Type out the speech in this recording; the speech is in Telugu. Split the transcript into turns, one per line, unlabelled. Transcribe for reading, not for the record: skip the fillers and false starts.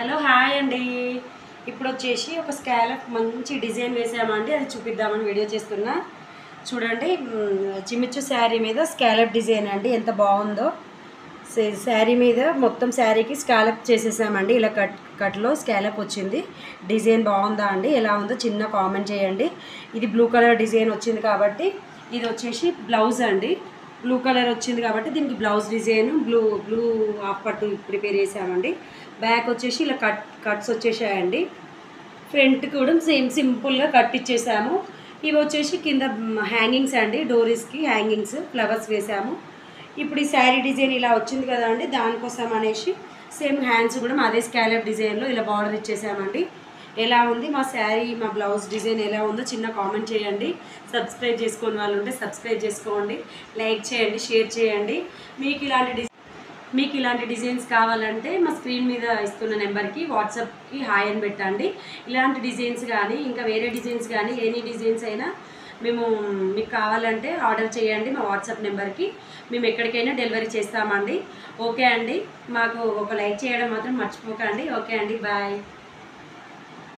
హలో హాయ్ అండి. ఇప్పుడు వచ్చేసి ఒక స్కాలప్ మంచి డిజైన్ వేసామండి, అది చూపిద్దామని వీడియో చేస్తున్నా. చూడండి, చిమ్మిచ్చు శారీ మీద స్కాలప్ డిజైన్ అండి, ఎంత బాగుందో. శారీ మీద మొత్తం శారీకి స్కాలప్ చేసేసామండి. ఇలా కట్లో స్కాలప్ వచ్చింది. డిజైన్ బాగుందా అండి, ఎలా ఉందో చిన్న కామెంట్ చేయండి. ఇది బ్లూ కలర్ డిజైన్ వచ్చింది కాబట్టి ఇది వచ్చేసి బ్లౌజ్ అండి. బ్లూ కలర్ వచ్చింది కాబట్టి దీనికి బ్లౌజ్ డిజైన్ బ్లూ హాఫ్ పట్టు ప్రిపేర్ చేసామండి. బ్యాక్ వచ్చేసి ఇలా కట్స్ వచ్చేసాయండి. ఫ్రంట్ కూడా సింపుల్గా కట్ ఇచ్చేసాము. ఇవి వచ్చేసి కింద హ్యాంగింగ్స్ అండి, డోరీస్కి హ్యాంగింగ్స్ ఫ్లవర్స్ వేసాము. ఇప్పుడు ఈ శారీ డిజైన్ ఇలా వచ్చింది కదా అండి, దానికోసం అనేసి సేమ్ హ్యాండ్స్ కూడా అదే స్కాలప్ డిజైన్లో ఇలా బార్డర్ ఇచ్చేసామండి. ఎలా ఉంది మా శారీ, మా బ్లౌజ్ డిజైన్ ఎలా ఉందో చిన్న కామెంట్ చేయండి. సబ్స్క్రైబ్ చేసుకునే వాళ్ళు ఉంటే సబ్స్క్రైబ్ చేసుకోండి, లైక్ చేయండి, షేర్ చేయండి. మీకు ఇలాంటి డిజైన్స్ కావాలంటే మా స్క్రీన్ మీద ఇస్తున్న నెంబర్కి వాట్సాప్కి హాయ్ అని పెట్టండి. ఇలాంటి డిజైన్స్ కానీ ఇంకా వేరే డిజైన్స్ కానీ ఎనీ డిజైన్స్ అయినా మీకు కావాలంటే ఆర్డర్ చేయండి మా వాట్సాప్ నెంబర్కి. మేము ఎక్కడికైనా డెలివరీ చేస్తామండి. ఓకే అండి, మాకు ఒక లైక్ చేయడం మాత్రం మర్చిపోకండి. ఓకే అండి, బాయ్.